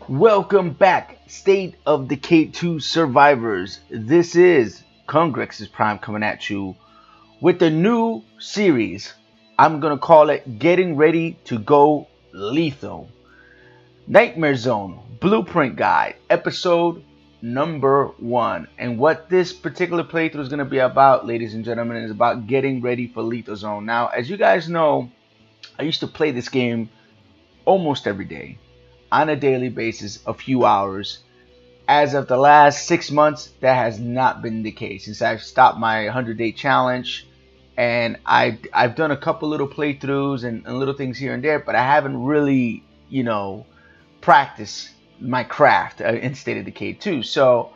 Welcome back, State of Decay 2 survivors. This is Congrexes Prime coming at you with a new series. I'm gonna call it Getting Ready to Go Lethal. Nightmare Zone Blueprint Guide, episode number 1. And what this particular playthrough is gonna be about, ladies and gentlemen, is about getting ready for Lethal Zone. Now, as you guys know, I used to play this game almost every day on a daily basis, a few hours. As of the last 6 months, that has not been the case since I've stopped my 100-day challenge. And I've done a couple little playthroughs and little things here and there, but I haven't really, practiced my craft in State of Decay 2. So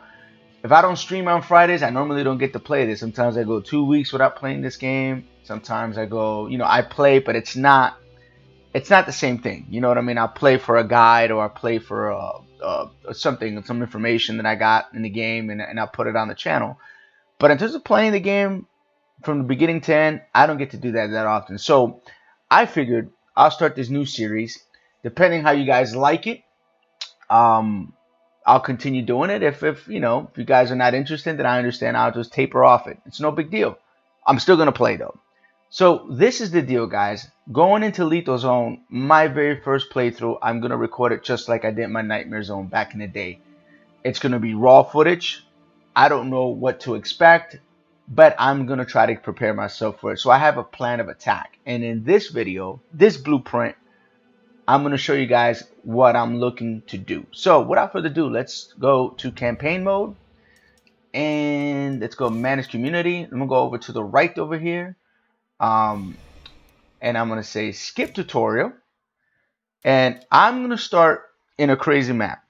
if I don't stream on Fridays, I normally don't get to play this. Sometimes I go 2 weeks without playing this game. Sometimes I go, I play, but it's not the same thing. You know what I mean? I'll play for a guide or I'll play for some information that I got in the game and I'll put it on the channel. But in terms of playing the game from the beginning to end, I don't get to do that often. So I figured I'll start this new series. Depending how you guys like it, I'll continue doing it. If you guys are not interested, then I understand. I'll just taper off it. It's no big deal. I'm still gonna play though. So this is the deal, guys. Going into Lethal Zone, my very first playthrough, I'm going to record it just like I did my Nightmare Zone back in the day. It's going to be raw footage. I don't know what to expect, but I'm going to try to prepare myself for it. So I have a plan of attack. And in this video, this blueprint, I'm going to show you guys what I'm looking to do. So without further ado, let's go to campaign mode. And let's go manage community. I'm going to go over to the right over here. And I'm going to say skip tutorial. And I'm going to start in a crazy map.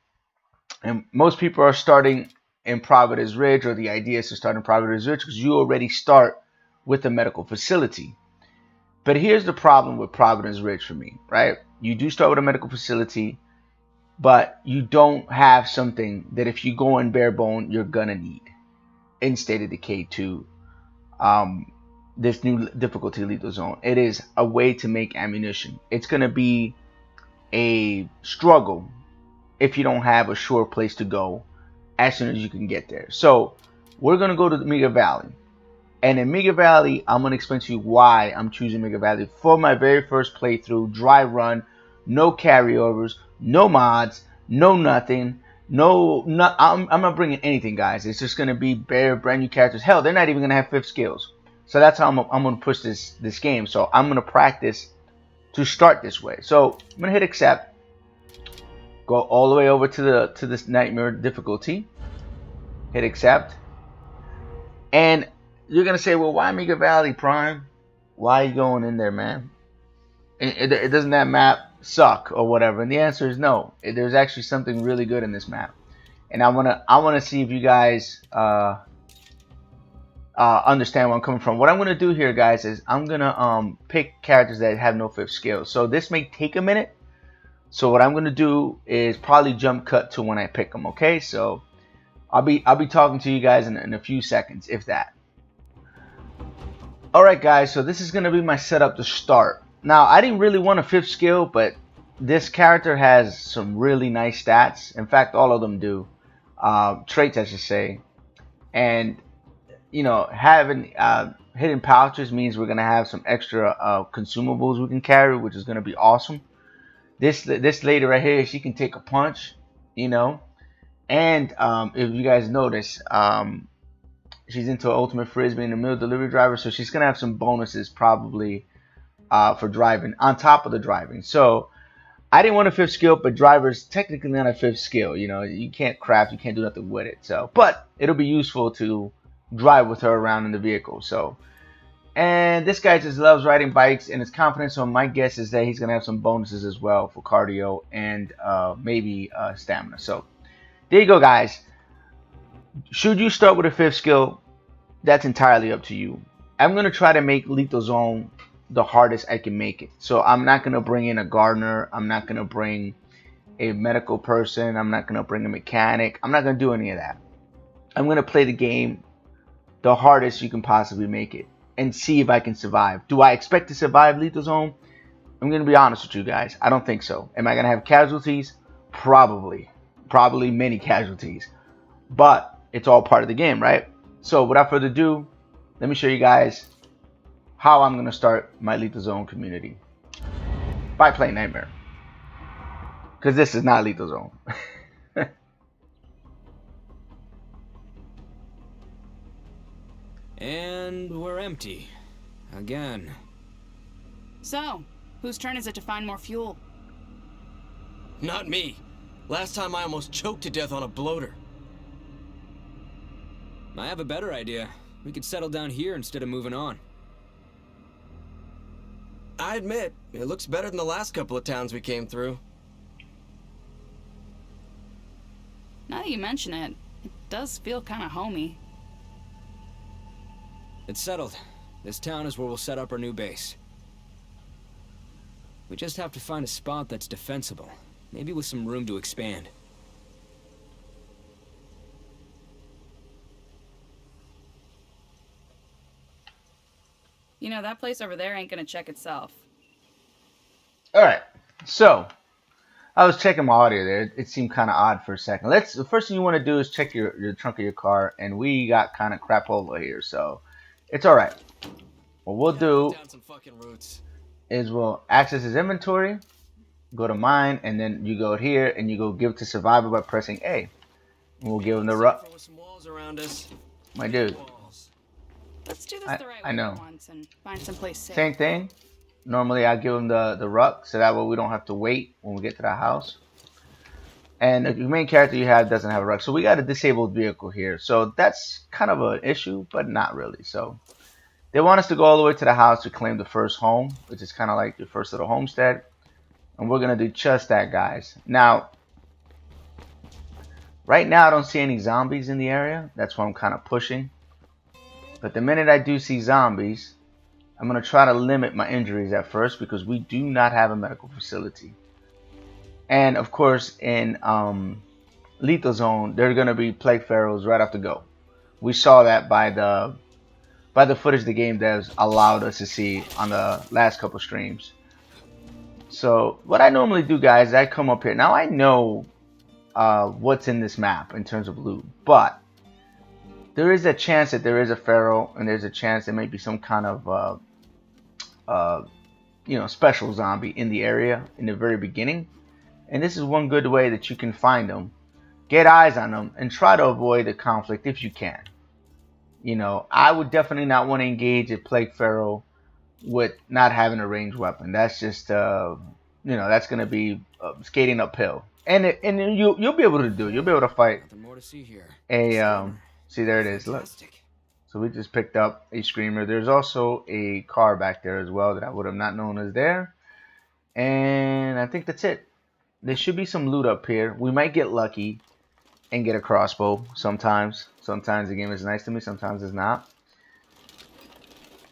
And most people are starting in Providence Ridge, or the idea is to start in Providence Ridge because you already start with a medical facility. But here's the problem with Providence Ridge for me, right? You do start with a medical facility, but you don't have something that if you go in bare bone, you're going to need in State of Decay 2. This new difficulty Lethal Zone. It is a way to make ammunition. It's going to be a struggle if you don't have a sure place to go as soon as you can get there. So we're going to go to the Mega Valley. And in Mega Valley, I'm going to explain to you why I'm choosing Mega Valley for my very first playthrough. Dry run, no carryovers, no mods, no nothing. I'm not bringing anything, guys. It's just going to be brand new characters. Hell, they're not even going to have 5th skills. So that's how I'm going to push this game. So I'm going to practice to start this way. So I'm going to hit accept. Go all the way over to this nightmare difficulty. Hit accept. And you're going to say, well, why Mega Valley, Prime? Why are you going in there, man? Doesn't that map suck or whatever? And the answer is no. There's actually something really good in this map. And I want to see if you guys understand where I'm coming from. What I'm going to do here, guys, is I'm going to pick characters that have no 5th skill. So this may take a minute. So what I'm going to do is probably jump cut to when I pick them, okay? So I'll be talking to you guys in a few seconds, if that. Alright, guys, so this is going to be my setup to start. Now, I didn't really want a 5th skill, but this character has some really nice stats. In fact, all of them do. Traits, I should say. And having hidden pouches means we're gonna have some extra consumables we can carry, which is gonna be awesome. This lady right here, she can take a punch, and if you guys notice, she's into ultimate frisbee and a meal delivery driver, so she's gonna have some bonuses probably for driving on top of the driving. So I didn't want a 5th skill, but driver's technically not a 5th skill. You can't craft, you can't do nothing with it. So, but it'll be useful to drive with her around in the vehicle. So, and this guy just loves riding bikes and is confident, so my guess is that he's gonna have some bonuses as well for cardio and maybe stamina. So there you go, guys. Should you start with a 5th skill? That's entirely up to you. I'm gonna try to make Lethal Zone the hardest I can make it. So I'm not gonna bring in a gardener, I'm not gonna bring a medical person, I'm not gonna bring a mechanic, I'm not gonna do any of that. I'm gonna play the game the hardest you can possibly make it and see if I can survive. Do I expect to survive Lethal Zone? I'm going to be honest with you guys. I don't think so. Am I going to have casualties? Probably. probably many casualties. But it's all part of the game, right? So without further ado, let me show you guys how I'm going to start my Lethal Zone community by playing Nightmare. Because this is not Lethal Zone. And we're empty. Again. So, whose turn is it to find more fuel? Not me. Last time I almost choked to death on a bloater. I have a better idea. We could settle down here instead of moving on. I admit, it looks better than the last couple of towns we came through. Now that you mention it, it does feel kind of homey. It's settled. This town is where we'll set up our new base. We just have to find a spot that's defensible. Maybe with some room to expand. You know, that place over there ain't gonna check itself. Alright, so I was checking my audio there. It seemed kind of odd for a second. The first thing you want to do is check your trunk of your car, and we got kind of crap over here, so it's alright. What we'll do is we'll access his inventory, go to mine, and then you go here and you go give to survivor by pressing A. And we'll give him the ruck. My dude. Let's do this the right way for once and find someplace safe. Same thing. Normally I give him the ruck, so that way we don't have to wait when we get to the house. And the main character you have doesn't have a ruck, so we got a disabled vehicle here. So that's kind of an issue, but not really. So they want us to go all the way to the house to claim the first home, which is kind of like your first little homestead. And we're going to do just that, guys. Now, right now I don't see any zombies in the area. That's why I'm kind of pushing. But the minute I do see zombies, I'm going to try to limit my injuries at first because we do not have a medical facility. And of course, in Lethal Zone, there are going to be plague pharaohs right off the go. We saw that by the footage the game devs allowed us to see on the last couple streams. So what I normally do, guys, is I come up here. Now I know what's in this map in terms of loot, but there is a chance that there is a pharaoh, and there's a chance there might be some kind of special zombie in the area in the very beginning. And this is one good way that you can find them, get eyes on them, and try to avoid the conflict if you can. You know, I would definitely not want to engage a plague pharaoh with not having a ranged weapon. That's just that's going to be skating uphill. And you'll be able to do it. You'll be able to fight see, there it is. Look. So we just picked up a screamer. There's also a car back there as well that I would have not known is there. And I think that's it. There should be some loot up here. We might get lucky and get a crossbow sometimes. Sometimes the game is nice to me. Sometimes it's not.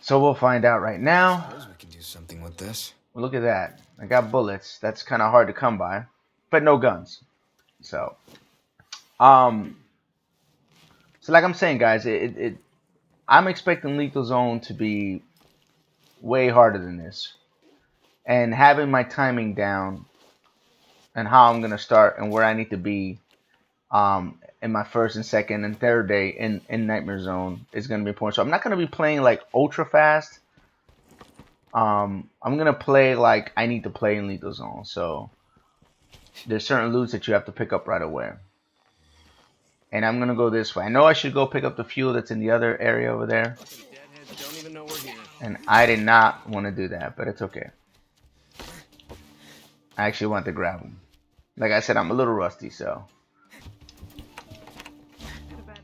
So we'll find out right now. I suppose we can do something with this. Well, look at that. I got bullets. That's kind of hard to come by. But no guns. So like I'm saying, guys, I'm expecting Lethal Zone to be way harder than this. And having my timing down and how I'm going to start and where I need to be in my first and second and third day in Nightmare Zone is going to be important. So I'm not going to be playing like ultra fast. I'm going to play like I need to play in Lethal Zone. So there's certain loots that you have to pick up right away. And I'm going to go this way. I know I should go pick up the fuel that's in the other area over there. And I did not want to do that, but it's okay. I actually want to grab them. Like I said, I'm a little rusty, so.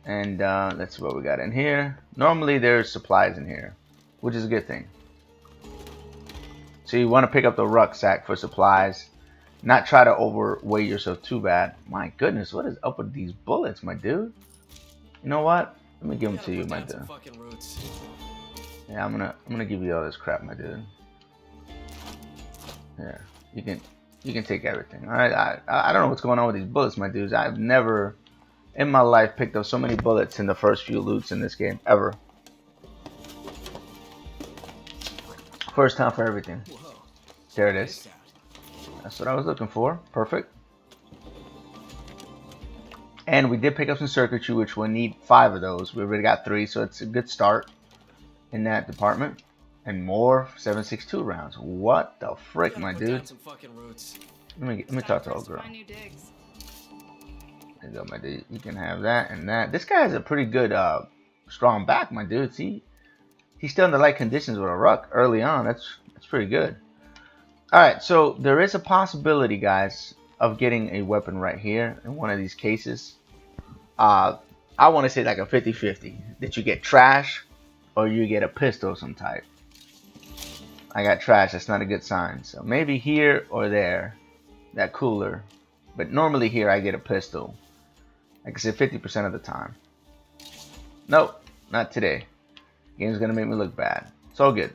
And let's see what we got in here. Normally there's supplies in here, which is a good thing. So you want to pick up the rucksack for supplies. Not try to overweight yourself too bad. My goodness, what is up with these bullets, my dude? You know what? Let me give them to you, my dude. Yeah, I'm gonna give you all this crap, my dude. Here, you can take everything. All right, I don't know what's going on with these bullets, my dudes. I've never in my life picked up so many bullets in the first few loots in this game ever. First time for everything. There it is. That's what I was looking for. Perfect. And we did pick up some circuitry, which we'll need 5 of those. We already got 3, so it's a good start in that department. And more 7.62 rounds. What the frick, my dude? Some fucking roots. Let me talk to old girl. There you go, my dude. You can have that and that. This guy has a pretty good strong back, my dude. See, he's still in the light conditions with a ruck early on. That's pretty good. All right, so there is a possibility, guys, of getting a weapon right here in one of these cases. I want to say like a 50-50 that you get trash or you get a pistol of some type. I got trash. That's not a good sign. So maybe here or there, that cooler. But normally here I get a pistol. Like I said, 50% of the time. Nope, not today. Game's gonna make me look bad. It's all good.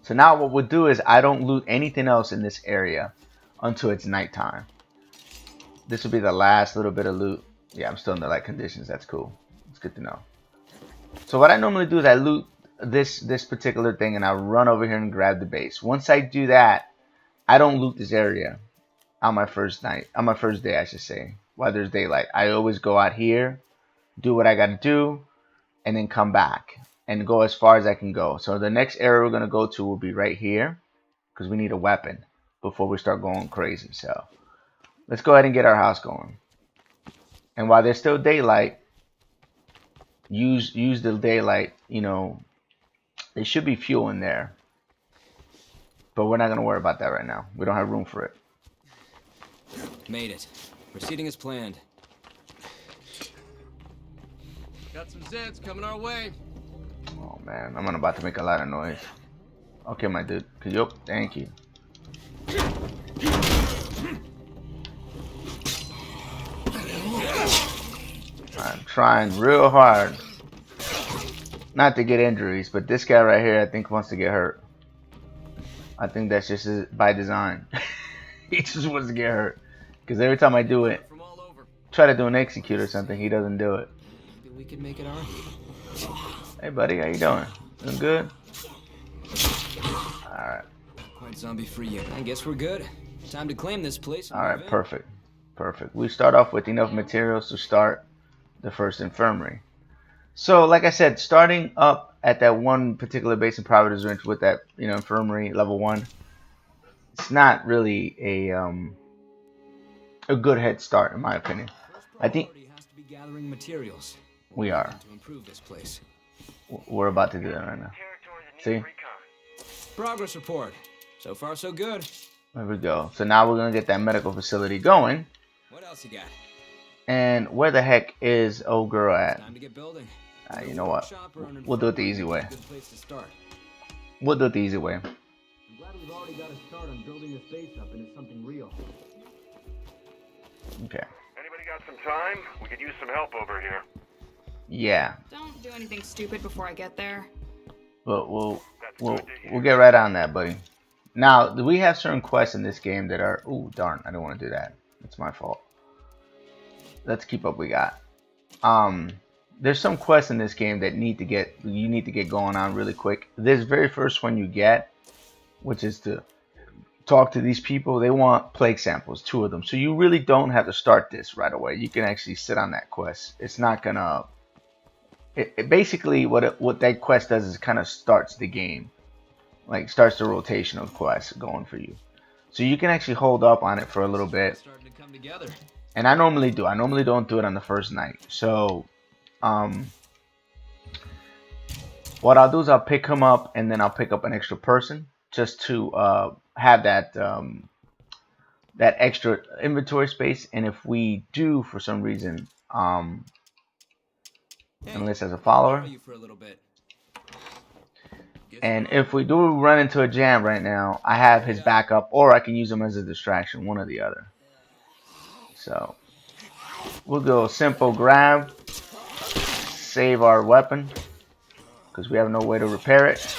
So now what we'll do is I don't loot anything else in this area until it's nighttime. This will be the last little bit of loot. Yeah, I'm still in the light conditions. That's cool. It's good to know. So what I normally do is I loot this particular thing and I run over here and grab the base. Once I do that, I don't loot this area on my first night, on my first day, I should say, while there's daylight. I always go out here, do what I got to do, and then come back and go as far as I can go. So the next area we're going to go to will be right here because we need a weapon before we start going crazy. So let's go ahead and get our house going. And while there's still daylight, use the daylight. You know, there should be fuel in there, but we're not going to worry about that right now. We don't have room for it. Made it. Proceeding as planned. Got some Zeds coming our way. Oh man, I'm about to make a lot of noise. Okay, my dude. Yup, thank you. I'm trying real hard not to get injuries, but this guy right here I think wants to get hurt. I think that's just by design. He just wants to get hurt. Because every time I do it, try to do an execute or something, he doesn't do it. Maybe we could make it our. Hey buddy, how you doing? Doing good? Alright. Quite zombie free. I guess we're good. Time to claim this place. Alright, perfect. Perfect. We start off with enough materials to start the first infirmary. So, like I said, starting up at that one particular base in Providence Ridge with that, you know, infirmary level 1, it's not really a good head start in my opinion. I think has to be gathering materials. We are. To improve this place. We're about to do that right now. See? Progress report. So far, so good. There we go. So now we're gonna get that medical facility going. What else you got? And where the heck is old girl at? Time to get building. You know what? We'll do it the easy way. Good place to start. We'll do it the easy way. I'm glad we've already got a start on building this base up into something real. Okay. Anybody got some time? We could use some help over here. Yeah. Don't do anything stupid before I get there. But we'll get right on that, buddy. Now, we have certain quests in this game that are... Ooh, darn. I don't want to do that. It's my fault. Let's keep up we got. There's some quests in this game that you need to get going on really quick. This very first one you get, which is to talk to these people, they want plague samples, 2 of them. So you really don't have to start this right away. You can actually sit on that quest. It's not gonna... It basically, what that quest does is kind of starts the game. Like, starts the rotation of quests going for you. So you can actually hold up on it for a little bit. Starting to come together. And I normally do. I normally don't do it on the first night. So, what I'll do is I'll pick him up and then I'll pick up an extra person just to have that that extra inventory space. And if we do, for some reason, enlist as a follower. And if we do run into a jam right now, I have his backup, or I can use him as a distraction, one or the other. So we'll go simple grab, save our weapon because we have no way to repair it,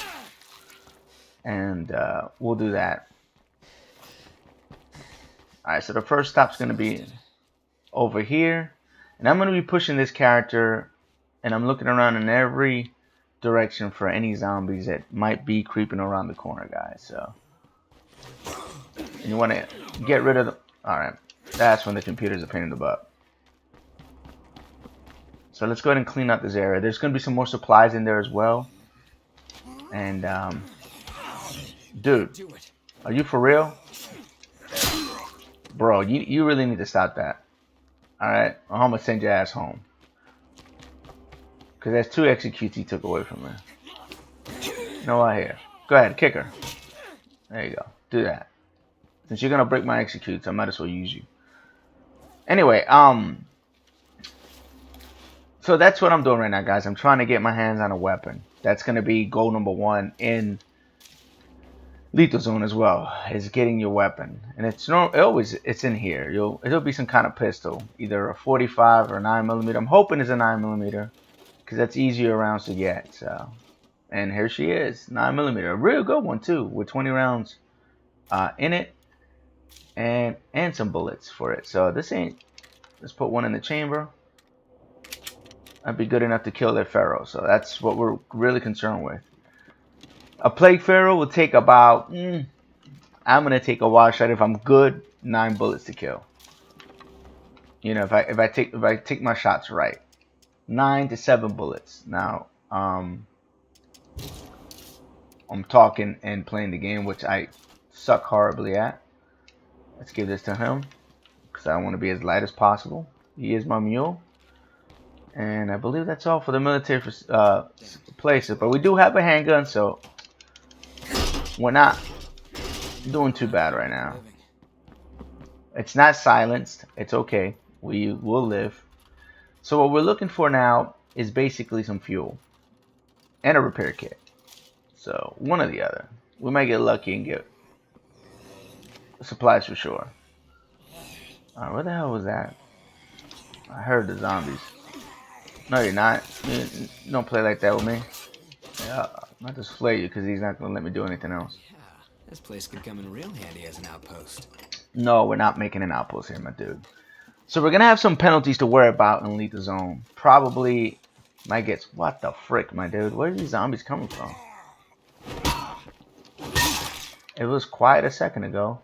and we'll do that. Alright, so the first stop's going to be over here, and I'm going to be pushing this character, and I'm looking around in every direction for any zombies that might be creeping around the corner, guys. So, and you want to get rid of them. Alright, that's when the computer's a pain in the butt. So let's go ahead and clean up this area. There's going to be some more supplies in there as well. And, dude, Do it. are you for real? Bro, you really need to stop that. Alright? Or I'm going to send your ass home. Because that's 2 executes he took away from me. No, I hear. Go ahead, kick her. There you go. Do that. Since you're going to break my executes, I might as well use you. Anyway, so that's what I'm doing right now, guys. I'm trying to get my hands on a weapon. That's going to be goal number 1 in Lethal Zone as well, is getting your weapon. And it's in here. It'll be some kind of pistol, either a 45 or a 9mm. I'm hoping it's a 9mm because that's easier rounds to get. So, and here she is, 9mm, a real good one too, with 20 rounds in it, and some bullets for it. So this ain't. Let's put one in the chamber. That'd be good enough to kill that Pharaoh. So that's what we're really concerned with. A Plague Pharaoh will take about, I'm going to take a wild shot if I'm good, 9 bullets to kill. You know, if I take my shots right. 9 to 7 bullets. Now, I'm talking and playing the game, which I suck horribly at. Let's give this to him, because I want to be as light as possible. He is my mule. And I believe that's all for the military places. But we do have a handgun, so we're not doing too bad right now. It's not silenced. It's okay. We will live. So what we're looking for now is basically some fuel and a repair kit. So one or the other. We might get lucky and get supplies for sure. Alright, where the hell was that? I heard the zombies. No, you're not. You don't play like that with me. Yeah, I'll just flay you because he's not going to let me do anything else. Yeah, this place could come in real handy as an outpost. No, we're not making an outpost here, my dude. So we're going to have some penalties to worry about in Lethal Zone. Probably might get... What the frick, my dude? Where are these zombies coming from? It was quiet a second ago.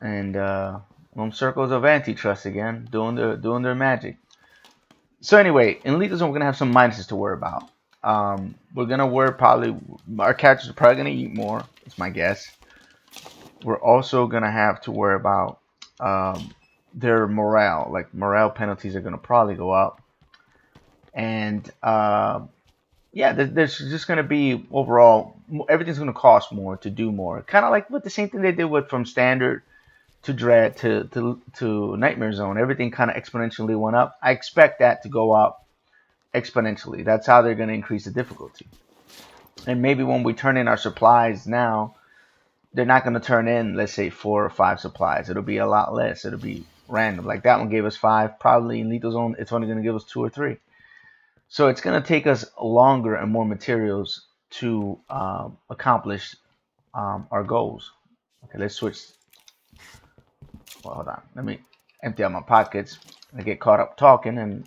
And, circles of antitrust again, doing their magic. So anyway, in Lethal Zone, we're gonna have some minuses to worry about. We're gonna worry probably our characters are probably gonna eat more. It's my guess. We're also gonna have to worry about their morale. Like morale penalties are gonna probably go up, and yeah, there's just gonna be overall everything's gonna cost more to do more. Kind of like with the same thing they did with from standard to Dread to Nightmare Zone. Everything kind of exponentially went up. I expect that to go up exponentially. That's how they're going to increase the difficulty. And maybe when we turn in our supplies now, they're not going to turn in, let's say, 4 or 5 supplies. It'll be a lot less. It'll be random. Like that one gave us 5. Probably in Lethal Zone, it's only going to give us 2 or 3. So it's going to take us longer and more materials to accomplish our goals. Okay, let's switch. Well, hold on. Let me empty out my pockets. I get caught up talking and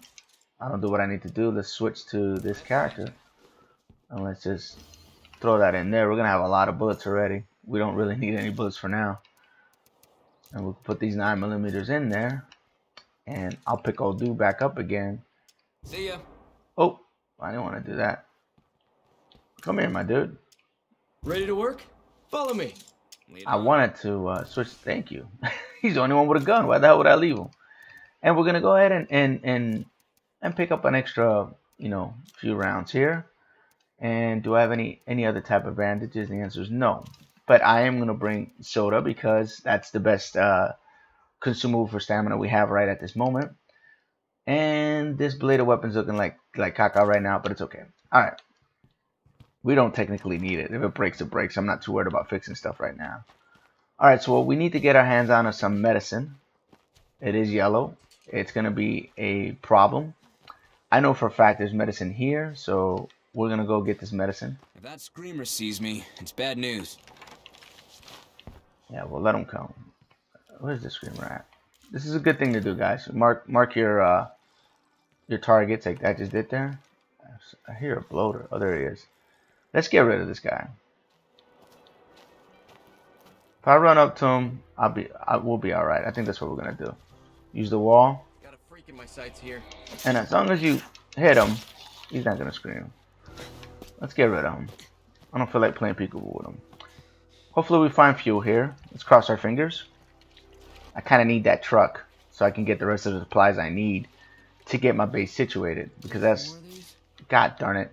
I don't do what I need to do. Let's switch to this character. And let's just throw that in there. We're going to have a lot of bullets already. We don't really need any bullets for now. And we'll put these 9mm in there. And I'll pick old dude back up again. See ya. Oh, I didn't want to do that. Come here, my dude. Ready to work? Follow me. I wanted to switch. Thank you. He's the only one with a gun. Why the hell would I leave him? And we're gonna go ahead and pick up an extra, few rounds here. And do I have any other type of bandages? The answer is no. But I am gonna bring soda because that's the best consumable for stamina we have right at this moment. And this blade of weapon's looking like caca right now, but it's okay. All right. We don't technically need it. If it breaks, it breaks. I'm not too worried about fixing stuff right now. Alright, so what we need to get our hands on is some medicine. It is yellow. It's going to be a problem. I know for a fact there's medicine here, so we're going to go get this medicine. If that screamer sees me, it's bad news. Yeah, well, let him come. Where's the screamer at? This is a good thing to do, guys. Mark your targets like I just did there. I hear a bloater. Oh, there he is. Let's get rid of this guy. If I run up to him, we'll be all right. I think that's what we're gonna do. Use the wall. Got a freak Taking my sights here. And as long as you hit him, he's not gonna scream. Let's get rid of him. I don't feel like playing peekaboo with him. Hopefully we find fuel here. Let's cross our fingers. I kind of need that truck so I can get the rest of the supplies I need to get my base situated, because that's, god darn it,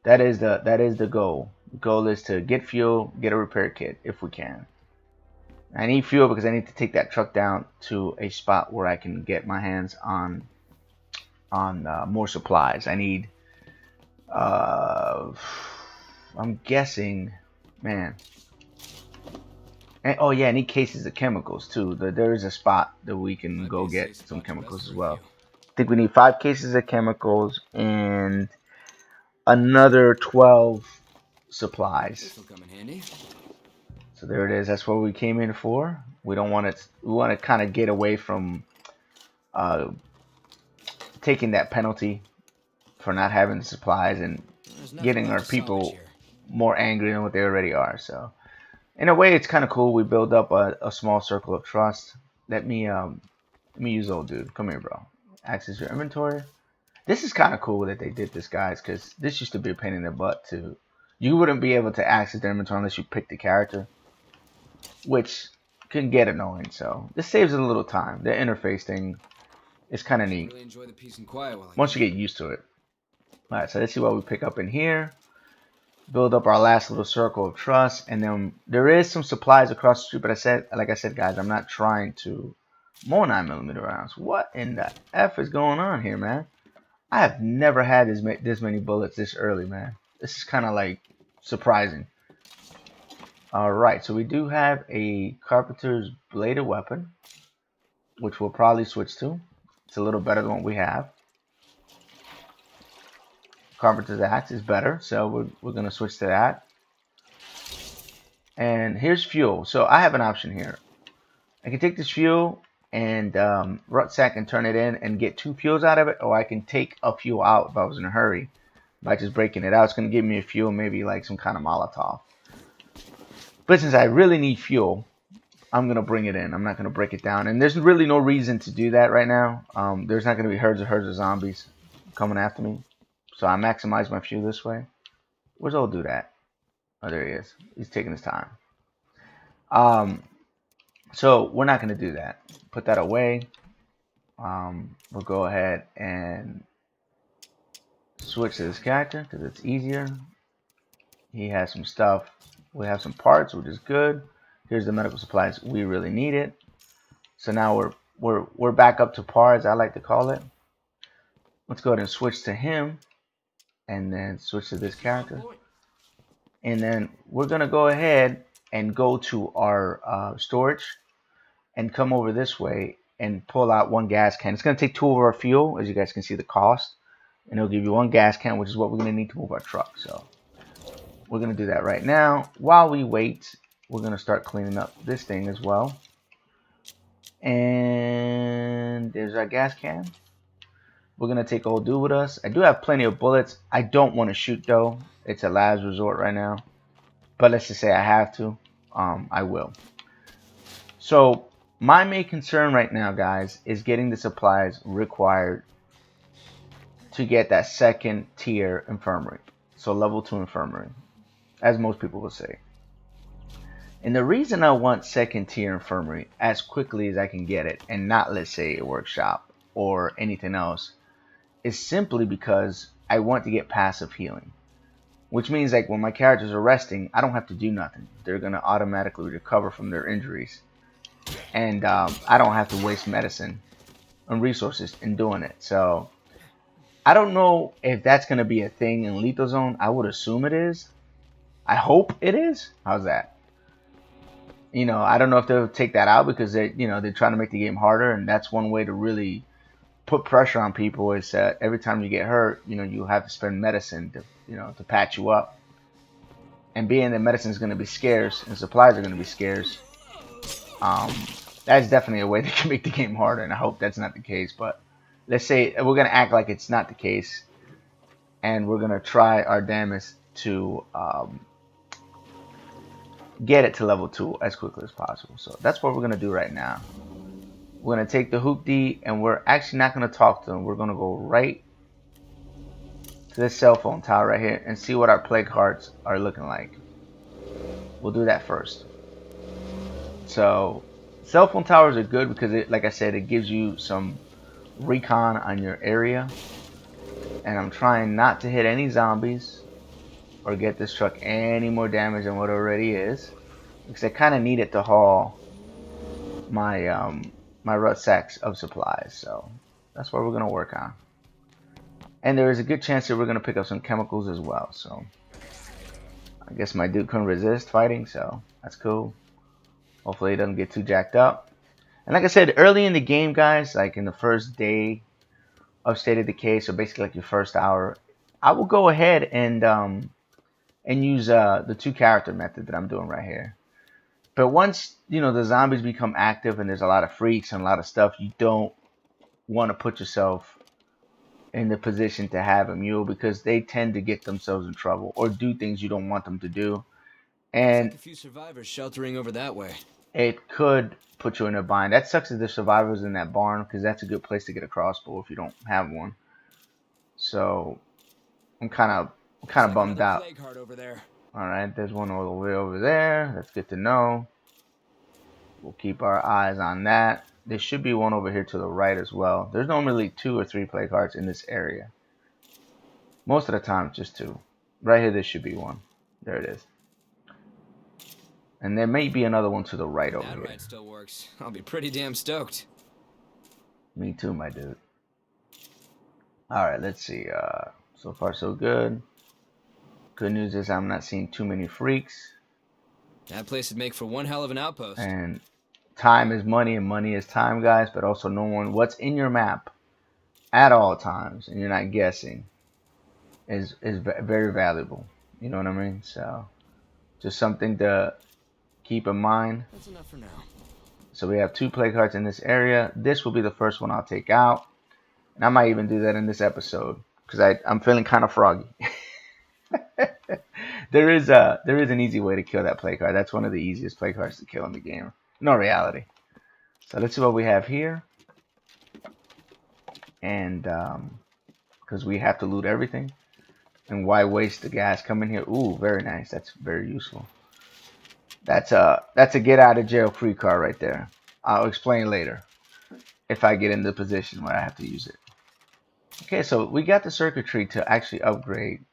that is the goal. The goal is to get fuel, get a repair kit if we can. I need fuel because I need to take that truck down to a spot where I can get my hands on more supplies. I need I'm guessing, man. And, oh yeah, I need cases of chemicals too. There is a spot that we can go get some chemicals as well. I think we need 5 cases of chemicals and another 12 supplies. This will come in handy. So there it is. That's what we came in for. We don't want it. We want to kind of get away from taking that penalty for not having the supplies and getting our people more angry than what they already are. So in a way, it's kind of cool. We build up a small circle of trust. Let me use old dude. Come here, bro. Access your inventory. This is kind of cool that they did this, guys, because this used to be a pain in the butt too. You wouldn't be able to access the inventory unless you pick the character, which can get annoying. So this saves a little time. The interface thing is kind of neat Really enjoy the peace and quiet while I once you get used to it. All right, so let's see what we pick up in here. Build up our last little circle of trust, and then there is some supplies across the street. But like I said, guys, I'm not trying to more 9mm rounds. What in the F is going on here, man? I have never had this many bullets this early, man. This is kind of like surprising. Alright, so we do have a carpenter's bladed weapon, which we'll probably switch to. It's a little better than what we have. Carpenter's axe is better, so we're going to switch to that. And here's fuel. So I have an option here. I can take this fuel and rucksack and turn it in and get 2 fuels out of it, or I can take a fuel out if I was in a hurry by just breaking it out. It's going to give me a fuel, maybe like some kind of Molotov. But since I really need fuel, I'm going to bring it in. I'm not going to break it down. And there's really no reason to do that right now. There's not going to be herds of zombies coming after me. So I maximize my fuel this way. Where's old dude at? Oh, there he is. He's taking his time. So we're not going to do that. Put that away. We'll go ahead and switch to this character because it's easier. He has some stuff. We have some parts, which is good. Here's the medical supplies. We really need it. So now we're back up to par, as I like to call it. Let's go ahead and switch to him, and then switch to this character. And then we're gonna go ahead and go to our storage and come over this way and pull out 1 gas can. It's gonna take 2 of our fuel, as you guys can see the cost, and it'll give you 1 gas can, which is what we're gonna need to move our truck. So we're gonna do that right now. While we wait, we're gonna start cleaning up this thing as well. And there's our gas can. We're gonna take old dude with us. I do have plenty of bullets. I don't want to shoot though. It's a last resort right now. But let's just say I have to. I will. So my main concern right now, guys, is getting the supplies required to get that 2nd tier infirmary. So level 2 infirmary, as most people will say. And the reason I want 2nd tier infirmary as quickly as I can get it, and not, let's say, a workshop or anything else, is simply because I want to get passive healing. Which means, like, when my characters are resting, I don't have to do nothing. They're going to automatically recover from their injuries. And I don't have to waste medicine and resources in doing it. So I don't know if that's going to be a thing in Lethal Zone. I would assume it is. I hope it is. How's that? You know, I don't know if they'll take that out because they're trying to make the game harder, and that's one way to really put pressure on people is that every time you get hurt, you have to spend medicine to patch you up. And being that medicine is going to be scarce and supplies are going to be scarce, that's definitely a way they can make the game harder, and I hope that's not the case. But let's say we're going to act like it's not the case, and we're going to try our damnedest to get it to level 2 as quickly as possible. So that's what we're going to do right now. We're going to take the hoopty, and we're actually not going to talk to them. We're going to go right to this cell phone tower right here and see what our plague hearts are looking like. We'll do that first. So cell phone towers are good because it, like I said, it gives you some recon on your area. And I'm trying not to hit any zombies or get this truck any more damage than what it already is, because I kind of need it to haul my my rucksacks of supplies. So that's what we're gonna work on. And there is a good chance that we're gonna pick up some chemicals as well. So I guess my dude couldn't resist fighting, so that's cool. Hopefully he doesn't get too jacked up. And like I said, early in the game, guys, like in the first day of State of Decay, so basically like your first hour, I will go ahead and use the 2-character method that I'm doing right here. But once, you know, the zombies become active and there's a lot of freaks and a lot of stuff, you don't want to put yourself in the position to have a mule, because they tend to get themselves in trouble or do things you don't want them to do. And like a few survivors sheltering over that way. It could put you in a bind. That sucks if there's survivors in that barn, because that's a good place to get a crossbow if you don't have one. So I'm kind of bummed out. Over there. All right, there's one all the way over there. That's good to know. We'll keep our eyes on that. There should be one over here to the right as well. There's normally 2 or 3 plague hearts in this area. Most of the time, just 2. Right here, there should be one. There it is. And there may be another one to the right over here. That ride still works. I'll be pretty damn stoked. Me too, my dude. All right, let's see. So far, so good. Good news is I'm not seeing too many freaks. That place would make for one hell of an outpost. And time is money, and money is time, guys. But also knowing what's in your map at all times, and you're not guessing, is very valuable. You know what I mean? So just something to keep in mind. That's enough for now. So we have 2 plague hearts in this area. This will be the first one I'll take out. And I might even do that in this episode, because I'm feeling kind of froggy. There is an easy way to kill that plague heart. That's one of the easiest plague hearts to kill in the game. No reality. So let's see what we have here. And because we have to loot everything. And why waste the gas coming here? Ooh, very nice. That's very useful. That's a get out of jail free card right there. I'll explain later if I get in the position where I have to use it. Okay, so we got the circuitry to actually upgrade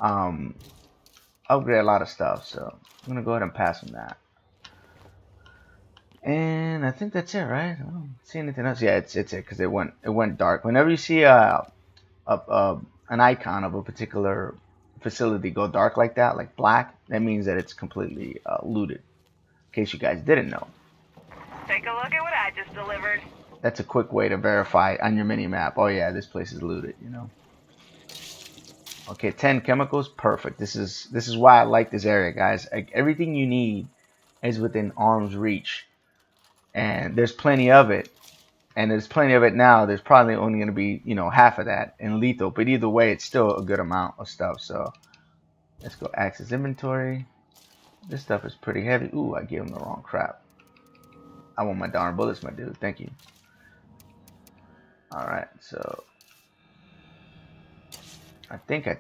a lot of stuff. So I'm gonna go ahead and pass them that. And I think that's it, right? I don't see anything else. Yeah, it's it, because it went dark. Whenever you see an icon of a particular facility go dark like that, like black, that means that it's completely looted. In case you guys didn't know. Take a look at what I just delivered. That's a quick way to verify on your mini map. Oh yeah, this place is looted, you know. Okay, 10 chemicals, perfect. This is why I like this area, guys. Like, everything you need is within arm's reach, and there's plenty of it. And there's plenty of it now. There's probably only going to be, you know, half of that in lethal. But either way, it's still a good amount of stuff. So let's go access inventory. This stuff is pretty heavy. Ooh, I gave him the wrong crap. I want my darn bullets, my dude. Thank you. Alright, so I think I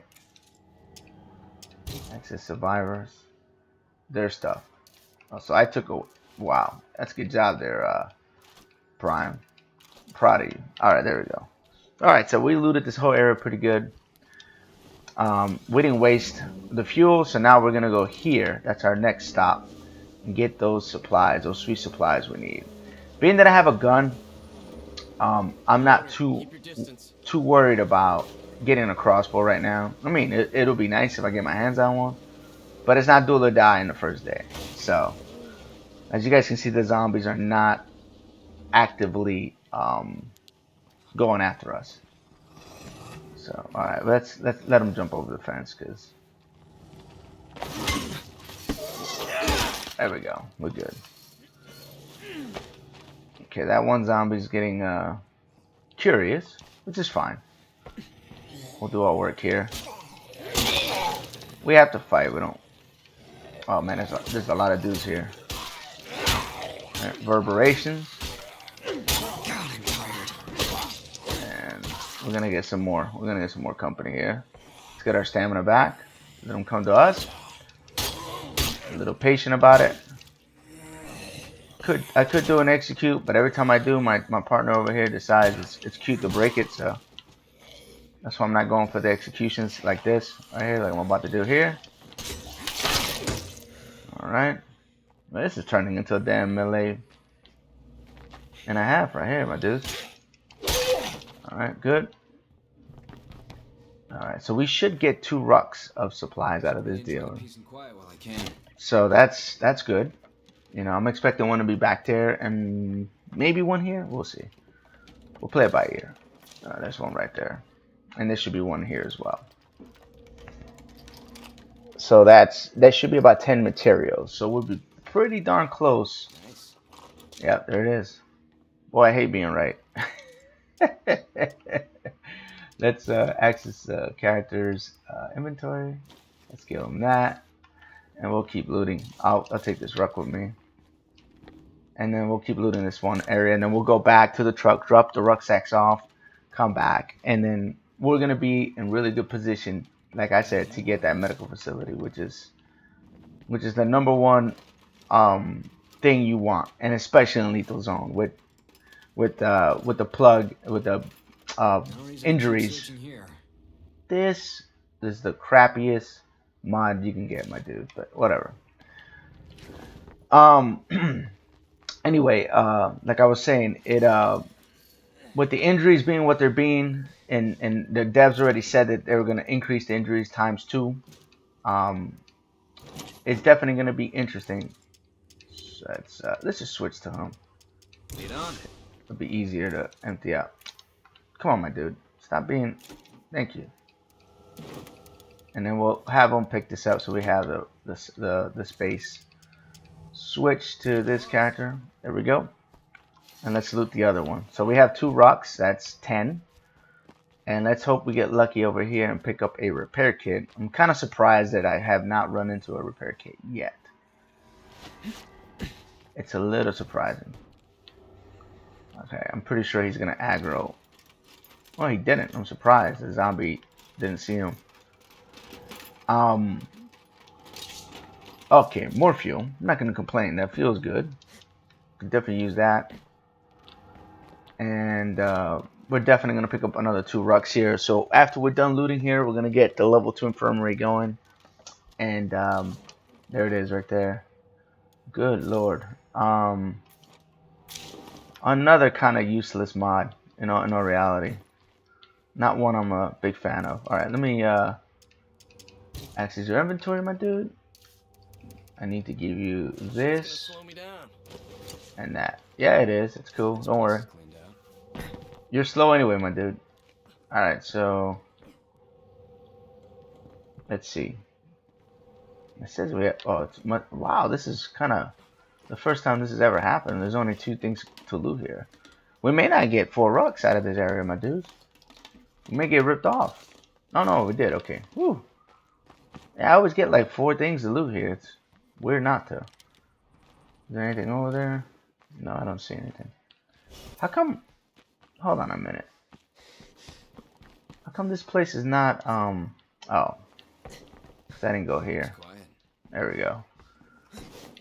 access survivors. Their stuff. Oh, so I took a... Wow, that's a good job there, Prime. Proud of you. Alright, there we go. Alright, so we looted this whole area pretty good. We didn't waste the fuel, so now we're gonna go here. That's our next stop, and get those supplies, those sweet supplies we need. Being that I have a gun, I'm not too worried about getting a crossbow right now. I mean, it'll be nice if I get my hands on one, but it's not do or die in the first day. So as you guys can see, the zombies are not actively going after us. So alright, let's let them jump over the fence, because there we go, we're good. Okay, that one zombie's getting curious, which is fine. We'll do our work here. We have to fight, we don't... Oh man, there's a lot of dudes here. Right, reverberations. We're gonna get some more. We're gonna get some more company here. Let's get our stamina back. Let them come to us. A little patient about it. I could do an execute, but every time I do, my partner over here decides it's cute to break it, so that's why I'm not going for the executions like this right here, like I'm about to do here. All right, well, this is turning into a damn melee and a half right here, my dudes. All right, good. All right, so we should get 2 rucks of supplies out of this deal. So that's good. You know, I'm expecting one to be back there and maybe one here. We'll see. We'll play it by ear. There's one right there. And there should be one here as well. So that should be about 10 materials. So we'll be pretty darn close. Yep, there it is. Boy, I hate being right. Let's access characters inventory. Let's give them that. And we'll keep looting. I'll take this ruck with me. And then we'll keep looting this one area. And then we'll go back to the truck, drop the rucksacks off, come back. And then we're going to be in really good position, like I said, to get that medical facility, which is the #1 thing you want. And especially in lethal zone with the plug, with the injuries. This is the crappiest mod you can get, my dude, but whatever. Anyway, like I was saying, with the injuries being what they're being, and the devs already said that they were going to increase the injuries ×2. It's definitely going to be interesting. So let's just switch to him. It'll be easier to empty out. Come on, my dude, stop being. Thank you. And then we'll have them pick this up so we have the space. Switch to this character. There we go. And let's loot the other one. So we have 2 rocks. That's 10. And let's hope we get lucky over here and pick up a repair kit. I'm kind of surprised that I have not run into a repair kit yet. It's a little surprising. Okay, I'm pretty sure he's going to aggro. Well, he didn't. I'm surprised. The zombie didn't see him. Okay, more fuel. I'm not going to complain. That feels good. Can definitely use that. And we're definitely going to pick up another 2 rucks here. So after we're done looting here, we're going to get the level 2 infirmary going. And there it is right there. Good lord. Another kind of useless mod, in all reality. Not one I'm a big fan of. Alright, let me access your inventory, my dude. I need to give you this and that. Yeah, it is. It's cool. Don't worry. You're slow anyway, my dude. Alright, so let's see. It says we have, oh, it's much, wow, this is kind of the first time this has ever happened. There's only 2 things to loot here. We may not get 4 rucks out of this area, my dudes. We may get ripped off. Oh no, we did. Okay. Whew. Yeah, I always get like 4 things to loot here. It's weird not to. Is there anything over there? No, I don't see anything. How come? Hold on a minute. How come this place is not oh, because I didn't go here. There we go.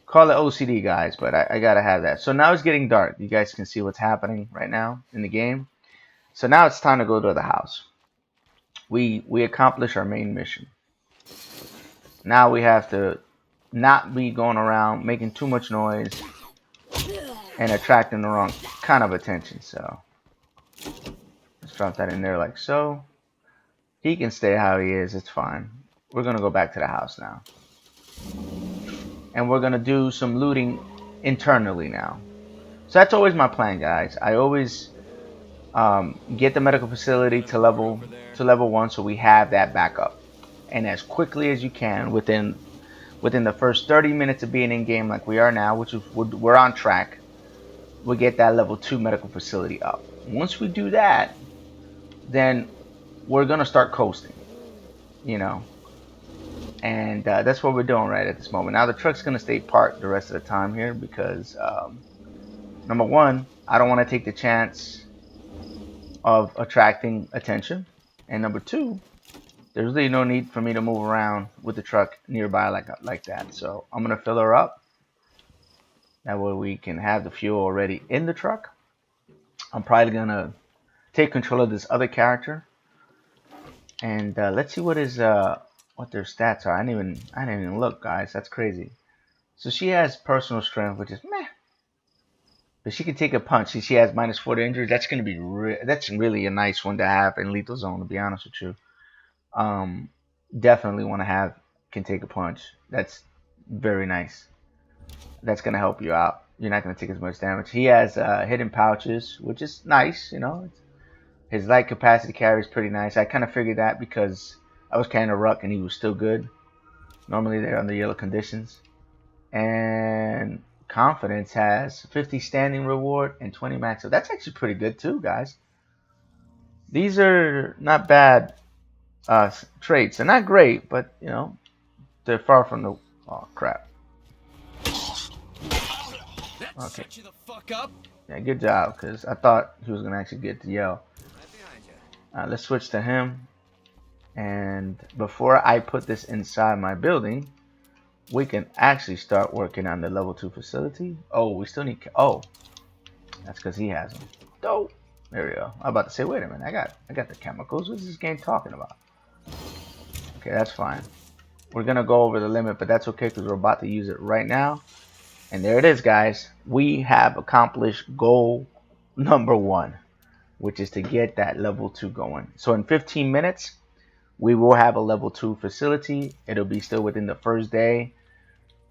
Call it OCD, guys, but I gotta have that. So now it's getting dark. You guys can see what's happening right now in the game. So now it's time to go to the house. We accomplished our main mission. Now we have to not be going around making too much noise and attracting the wrong kind of attention. So let's drop that in there like so. He can stay how he is. It's fine. We're gonna go back to the house now. And we're going to do some looting internally now. So that's always my plan, guys. I always get the medical facility to level 1 so we have that backup. And as quickly as you can, within the first 30 minutes of being in game like we are now, which is, we're on track, we'll get that level 2 medical facility up. Once we do that, then we're going to start coasting, you know. And that's what we're doing right at this moment. Now the truck's going to stay parked the rest of the time here because, number 1, I don't want to take the chance of attracting attention, and number two, there's really no need for me to move around with the truck nearby like that. So I'm gonna fill her up. That way we can have the fuel already in the truck. I'm probably gonna take control of this other character, and let's see what their stats are. I didn't even look, guys. That's crazy. So she has personal strength, which is meh, but she can take a punch. See, she has -4 to injury. That's gonna be that's really a nice one to have in lethal zone. To be honest with you, definitely want to have can take a punch. That's very nice. That's gonna help you out. You're not gonna take as much damage. He has hidden pouches, which is nice. You know, his light capacity carry is pretty nice. I kind of figured that because I was carrying a ruck and he was still good. Normally they're under yellow conditions. And confidence has 50 standing reward and 20 max. So that's actually pretty good too, guys. These are not bad traits. They're not great, but you know, they're far from the. Oh crap. That set you the fuck up. Yeah, good job, because I thought he was gonna actually get to yell. Let's switch to him. And before I put this inside my building, we can actually start working on the level 2 facility. Oh, we still need. Oh, that's because he has them. Dope. There we go. I'm about to say, wait a minute. I got the chemicals. What's this game talking about? Okay, that's fine. We're gonna go over the limit, but that's okay because we're about to use it right now. And there it is, guys. We have accomplished goal number 1, which is to get that level 2 going. So in 15 minutes, we will have a level 2 facility. It'll be still within the first day.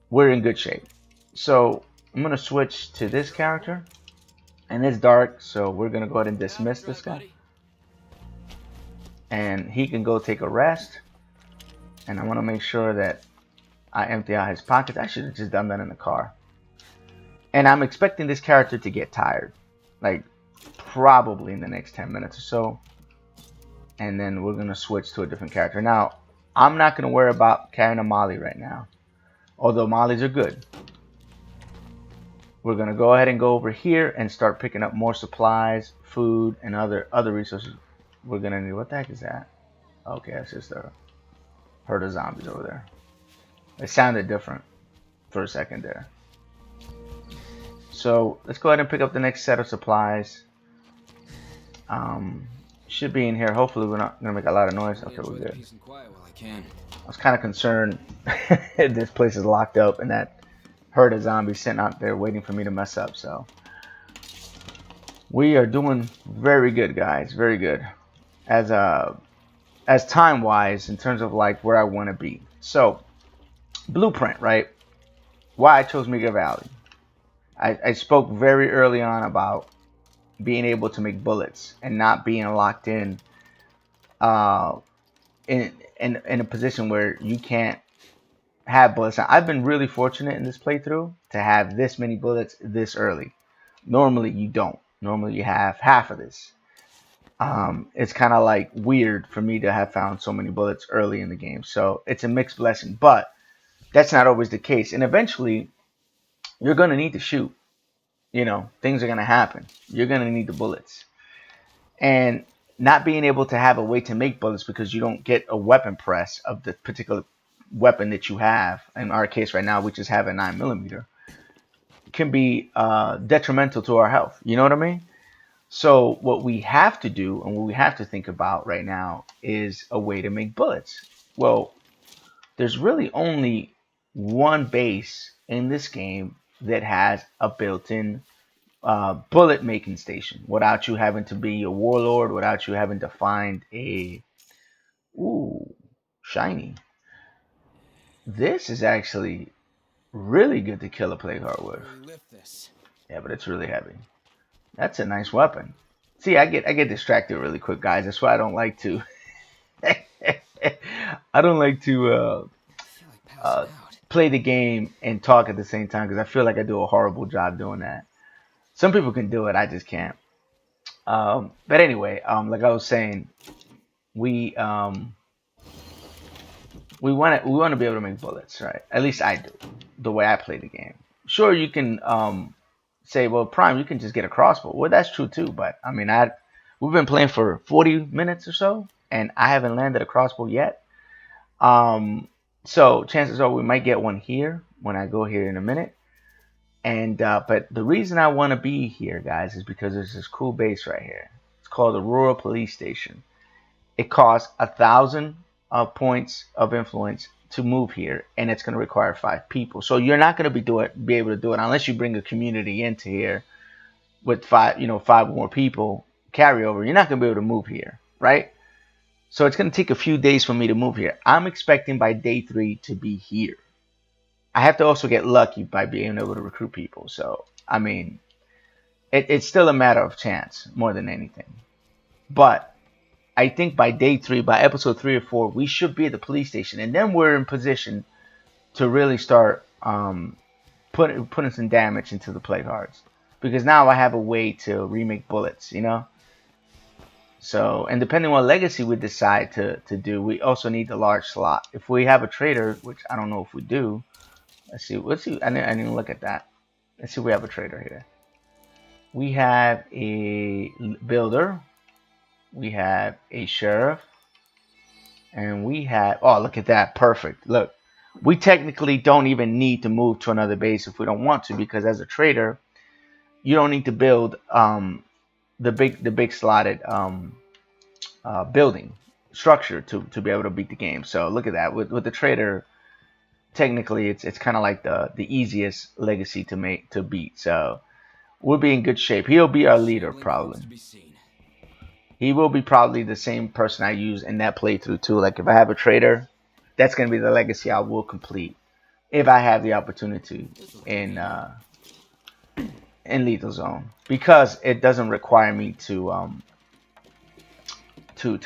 We're in good shape. So I'm going to switch to this character. And it's dark, so we're going to go ahead and dismiss this guy. And he can go take a rest. And I want to make sure that I empty out his pockets. I should have just done that in the car. And I'm expecting this character to get tired. Like, probably in the next 10 minutes or so. And then we're going to switch to a different character. Now, I'm not going to worry about carrying a Molly right now. Although Mollies are good. We're going to go ahead and go over here and start picking up more supplies, food, and other resources. We're going to need... What the heck is that? Okay, that's just a herd of zombies over there. It sounded different for a second there. So let's go ahead and pick up the next set of supplies. Should be in here. Hopefully we're not gonna make a lot of noise. Okay, we're good. I was kind of concerned this place is locked up and that herd of zombies sitting out there waiting for me to mess up. So we are doing very good, guys. Very good. As time wise, in terms of like where I want to be. So blueprint, right? Why I chose Mega Valley. I spoke very early on about being able to make bullets and not being locked in a position where you can't have bullets. Now, I've been really fortunate in this playthrough to have this many bullets this early. Normally you don't. Normally you have half of this. It's kind of like weird for me to have found so many bullets early in the game. So it's a mixed blessing, but that's not always the case. And eventually you're going to need to shoot. You know, things are going to happen. You're going to need the bullets. And not being able to have a way to make bullets because you don't get a weapon press of the particular weapon that you have. In our case right now, we just have a 9mm. Can be detrimental to our health. You know what I mean? So what we have to do and what we have to think about right now is a way to make bullets. Well, there's really only one base in this game that has a built-in bullet making station without you having to be a warlord, without you having to find a shiny. This is actually really good to kill a plague heart with. Yeah, but it's really heavy. That's a nice weapon. See, I get distracted really quick, guys. That's why I don't like to play the game and talk at the same time because I feel like I do a horrible job doing that. Some people can do it, I just can't. But anyway, like I was saying, we want to be able to make bullets, right? At least I do, the way I play the game. Sure, you can say, well, Prime, you can just get a crossbow. Well, that's true too, but I mean, We've been playing for 40 minutes or so, and I haven't landed a crossbow yet. Um, so chances are we might get one here when I go here in a minute. And but the reason I want to be here, guys, is because there's this cool base right here. It's called the Rural Police Station. It costs 1,000 points of influence to move here, and it's going to require 5 people. So you're not going to be able to do it unless you bring a community into here with 5 more people carryover. You're not going to be able to move here, right? So it's going to take a few days for me to move here. I'm expecting by day 3 to be here. I have to also get lucky by being able to recruit people. So I mean, it's still a matter of chance more than anything. But I think by day 3, by episode 3 or 4, we should be at the police station, and then we're in position to really start putting some damage into the play cards, because now I have a way to remake bullets, you know. So, and depending on what legacy we decide to do, we also need the large slot. If we have a trader, which I don't know if we do, let's see. I didn't look at that. Let's see if we have a trader here. We have a builder. We have a sheriff. And we have, oh, look at that. Perfect. Look, we technically don't even need to move to another base if we don't want to, because as a trader, you don't need to build the big slotted building structure to be able to beat the game. So look at that. With the trader, technically it's kind of like the easiest legacy to beat. So we'll be in good shape. He'll be our leader probably. He will be probably the same person I use in that playthrough too. Like if I have a trader, that's gonna be the legacy I will complete if I have the opportunity in Lethal Zone, because it doesn't require me to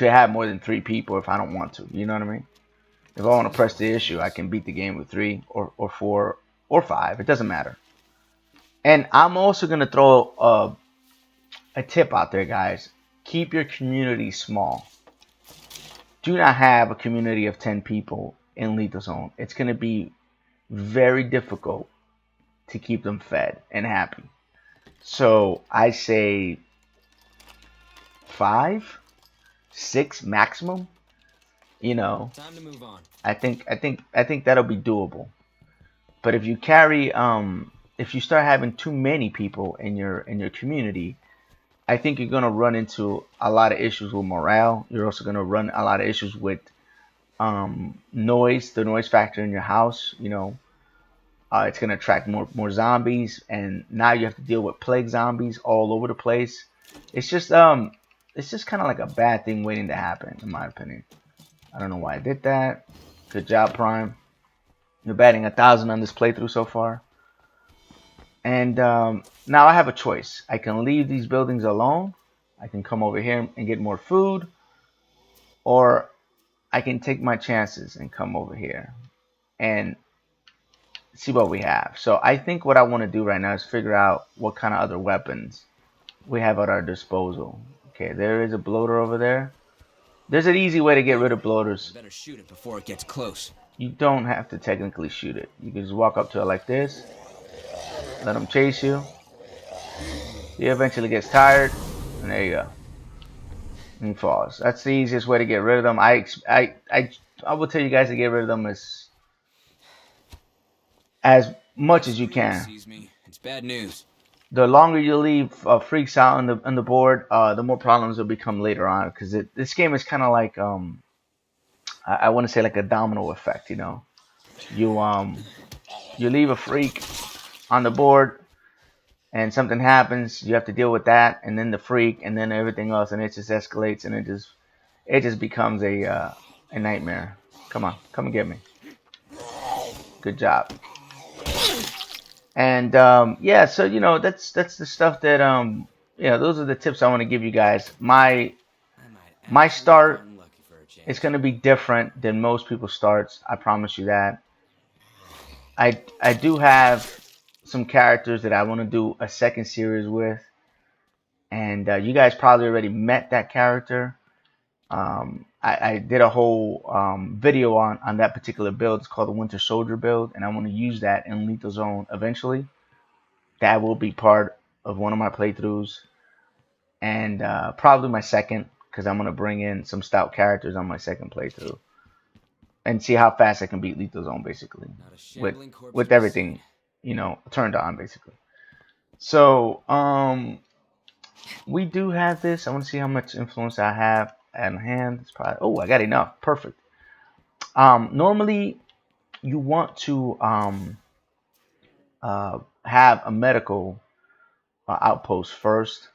have more than 3 people if I don't want to. You know what I mean? If I want to press the issue, I can beat the game with 3 or 4 or 5. It doesn't matter. And I'm also gonna throw a tip out there, guys. Keep your community small. Do not have a community of 10 people in Lethal Zone. It's going to be very difficult to keep them fed and happy. So I say 5, 6 maximum. You know, Time to move on. I think that'll be doable. But if you carry if you start having too many people in your community, I think you're going to run into a lot of issues with morale. You're also going to run a lot of issues with noise, the noise factor in your house. You know, it's going to attract more zombies, and now you have to deal with plague zombies all over the place. It's just kind of like a bad thing waiting to happen, in my opinion. I don't know why I did that. Good job, Prime. You're batting 1,000 on this playthrough so far. And now I have a choice. I can leave these buildings alone. I can come over here and get more food. Or I can take my chances and come over here and see what we have. So I think what I want to do right now is figure out what kind of other weapons we have at our disposal. Okay, there is a bloater over there. There's an easy way to get rid of bloaters. Better shoot it before it gets close. You don't have to technically shoot it. You can just walk up to it like this. Let them chase you. He eventually gets tired, and there you go. And he falls. That's the easiest way to get rid of them. I will tell you guys to get rid of them as much as you can. Sees me. It's bad news. The longer you leave freaks out on the board, the more problems will become later on. Because this game is kind of like I want to say like a domino effect. You know, you leave a freak on the board, and something happens, you have to deal with that, and then the freak, and then everything else, and it just escalates, and it just becomes a nightmare. Come on, come and get me. Good job. And yeah, so you know that's the stuff that those are the tips I want to give you guys. My start is going to be different than most people's starts. I promise you that. I do have some characters that I want to do a second series with, and you guys probably already met that character. I did a whole video on that particular build. It's called the Winter Soldier build, and I want to use that in Lethal Zone eventually. That will be part of one of my playthroughs. and probably my second, because I'm gonna bring in some stout characters on my second playthrough and see how fast I can beat Lethal Zone, basically, Not a with shambling corpse with to be everything, seen. you know, turned on, basically. So we do have this. I want to see how much influence I have at hand. It's probably, oh, I got enough. Perfect. Normally you want to have a medical outpost first,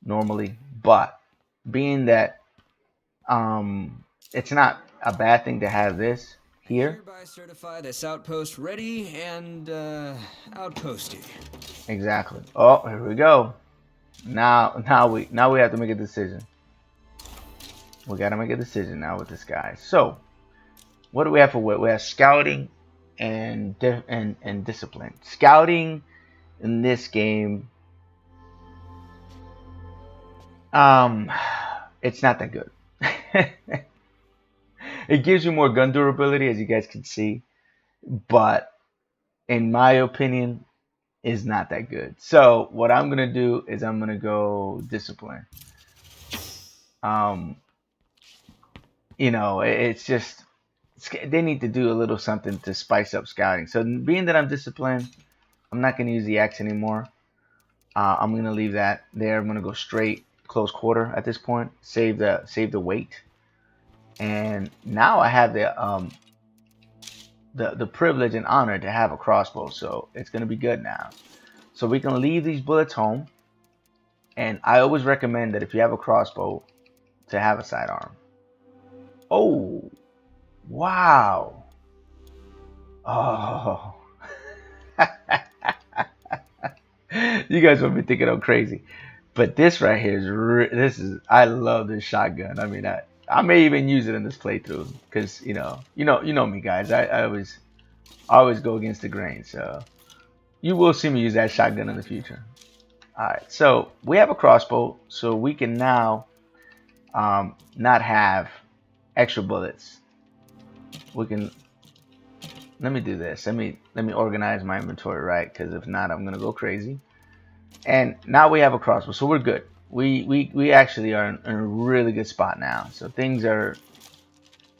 normally, but being that it's not a bad thing to have this I here. hereby certify this outpost ready and, outposted. Exactly. Oh, here we go. Now we have to make a decision. We gotta make a decision now with this guy. So, what do we have for what? We have scouting and and discipline. Scouting in this game, um, it's not that good. It gives you more gun durability, as you guys can see, but in my opinion, is not that good. So what I'm gonna do is I'm gonna go discipline. Um, you know, it's just they need to do a little something to spice up scouting. So being that I'm disciplined, I'm not gonna use the X anymore. I'm gonna leave that there. I'm gonna go straight close quarter at this point. Save the weight, and now I have the privilege and honor to have a crossbow. So it's gonna be good now. So we can leave these bullets home. And I always recommend that if you have a crossbow, to have a sidearm. Oh, wow. Oh. You guys will be thinking I'm crazy. But this right here is I love this shotgun. I mean, I may even use it in this playthrough because you know me, guys. I always go against the grain. So you will see me use that shotgun in the future. All right, so we have a crossbow, so we can now not have extra bullets. We can. Let me do this. Let me organize my inventory right, because if not, I'm gonna go crazy. And now we have a crossbow, so we're good. We actually are in a really good spot now. So things are.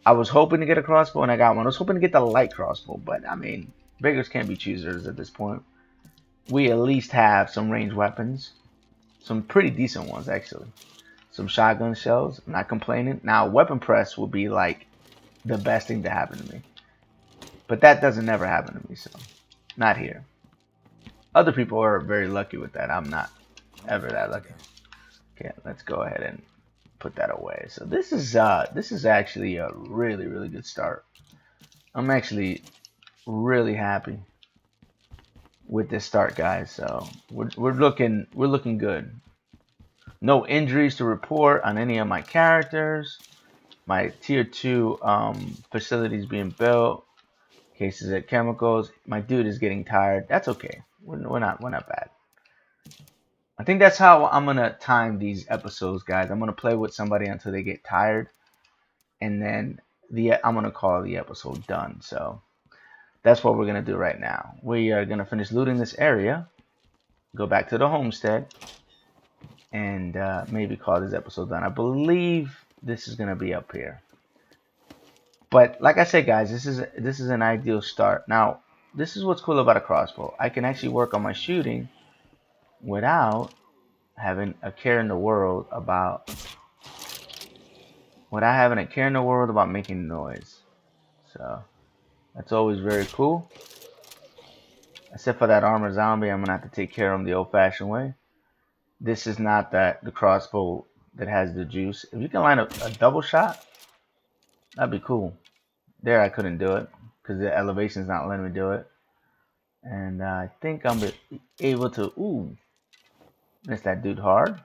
I was hoping to get a crossbow, and I got one. I was hoping to get the light crossbow, but I mean, beggars can't be choosers at this point. We at least have some ranged weapons, some pretty decent ones actually. Some shotgun shells. I'm not complaining. Now, weapon press will be like the best thing to happen to me. But that doesn't never happen to me, so not here. Other people are very lucky with that. I'm not ever that lucky. Okay, let's go ahead and put that away. So this is actually a really good start. I'm actually really happy with this start, guys. So we're looking good. No injuries to report on any of my characters. My tier 2 facilities being built. Cases at chemicals. My dude is getting tired. That's okay. We're not bad. I think that's how I'm gonna time these episodes, guys. I'm gonna play with somebody until they get tired, and then I'm gonna call the episode done. So that's what we're gonna do right now. We are gonna finish looting this area, go back to the homestead, and maybe call this episode done. I believe this is gonna be up here. But like I said, guys, this is an ideal start. Now, this is what's cool about a crossbow. I can actually work on my shooting without having a care in the world about making noise. So that's always very cool. Except for that armor zombie, I'm gonna have to take care of him the old-fashioned way. This is not the crossbow that has the juice. If you can line up a double shot, that'd be cool. There, I couldn't do it because the elevation's not letting me do it. And I think I'm able to, ooh, miss that dude hard.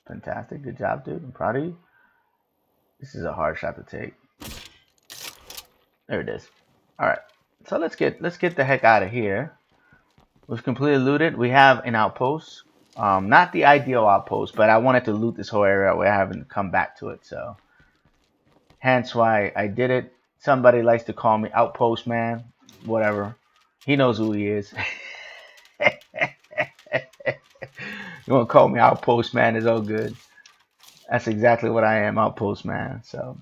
Fantastic. Good job, dude. I'm proud of you. This is a hard shot to take. There it is. Alright. So let's get the heck out of here. We've completely looted. We have an outpost. Not the ideal outpost, but I wanted to loot this whole area where I haven't come back to it, so hence why I did it. Somebody likes to call me Outpost Man. Whatever. He knows who he is. You want to call me Outpost Man? Is all good. That's exactly what I am, Outpost Man. So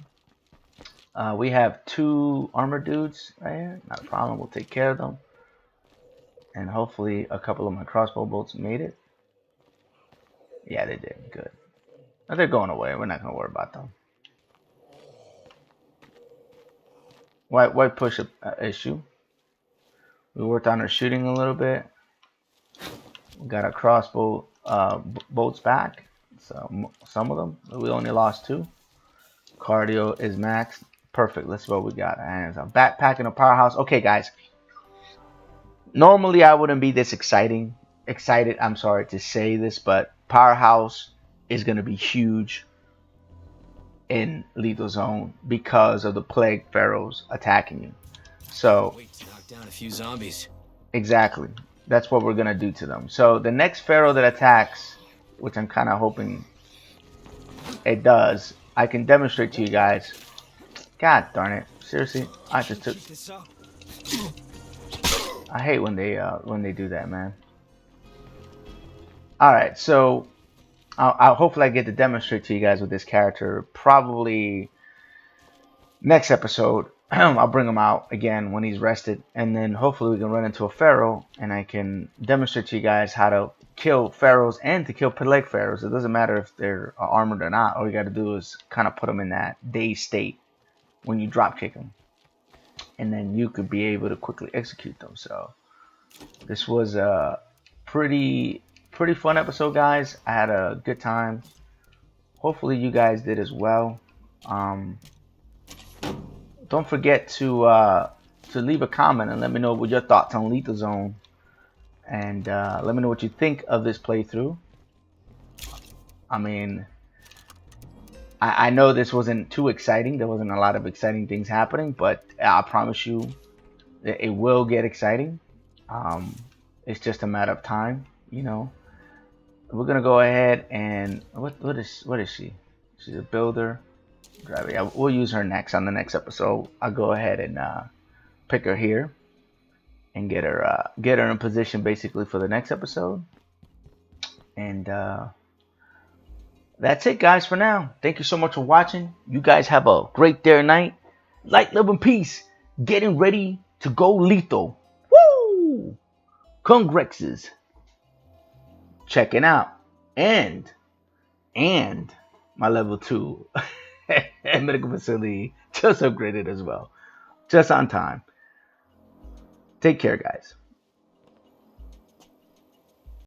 we have 2 armor dudes right here. Not a problem. We'll take care of them. And hopefully a couple of my crossbow bolts made it. Yeah, they did. Good. They're going away. We're not going to worry about them. Why push a issue? We worked on our shooting a little bit. We got our crossbow bolts back. So some of them. We only lost 2. Cardio is maxed. Perfect. Let's see what we got. And a backpack and a powerhouse. Okay, guys. Normally I wouldn't be this excited. I'm sorry to say this, but powerhouse is going to be huge in Lethal Zone because of the plague pharaohs attacking you. So Wait to knock down a few zombies. exactly, that's what we're gonna do to them. So the next pharaoh that attacks, which I'm kind of hoping it does, I can demonstrate to you guys. God darn it! Seriously, I just took. I hate when they do that, man. All right, so I'll hopefully I get to demonstrate to you guys with this character. Probably next episode, I'll bring him out again when he's rested, and then hopefully we can run into a pharaoh, and I can demonstrate to you guys how to kill pharaohs and to kill plague pharaohs. It doesn't matter if they're armored or not. All you got to do is kind of put them in that dazed state when you drop kick them, and then you could be able to quickly execute them. So this was a pretty fun episode, guys. I had a good time. Hopefully you guys did as well. Don't forget to leave a comment and let me know what your thoughts on Lethal Zone, and let me know what you think of this playthrough. I mean, I know this wasn't too exciting. There wasn't a lot of exciting things happening, but I promise you that it will get exciting. It's just a matter of time, you know. We're gonna go ahead and what is she? She's a builder. Driver. Yeah, we'll use her next on the next episode. I'll go ahead and pick her here and get her in position basically for the next episode. And that's it, guys, for now. Thank you so much for watching. You guys have a great day or night. Light, love, and peace. Getting ready to go lethal. Woo! Congrexes. Checking out. And my level 2 medical facility just upgraded as well. Just on time. Take care, guys.